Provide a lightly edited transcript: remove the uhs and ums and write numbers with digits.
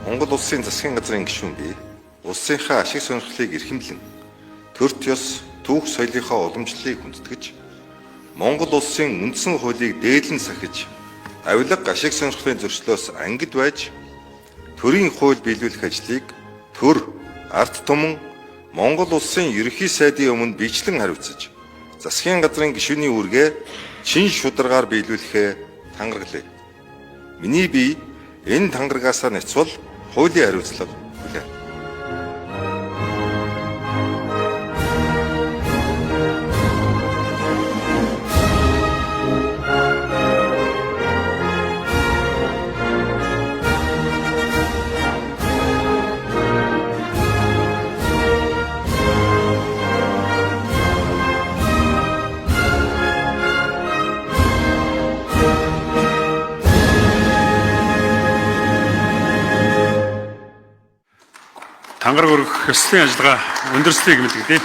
Монгол улсын засгийн газрын гишүүн бий улсынхаа ашиг сонирхлыг эрхэмлэн төрт ёс, түүх соёлынхаа уламжлалыг хүндэтгэж Монгол улсын үндсэн хуулийг дээдлэн сахиж авилга ашиг сонирхлын зөрчлөөс ангид байж төрийн хууль биелүүлэх ажлыг төр, ард түмэн Монгол улсын ерөнхий сайдын өмнө бичлэн хариуцаж засгийн газрын гишүүний үүргээ чин шударгаар биелүүлэхээ тангаргалээ. Миний бие энэ тангаргаасаа нэцвэл хуулийн хариуцлага хүлээн. Тангараг өргөх ёслолын ажиллагаа өндөрлөлтийг мэдэгдэв.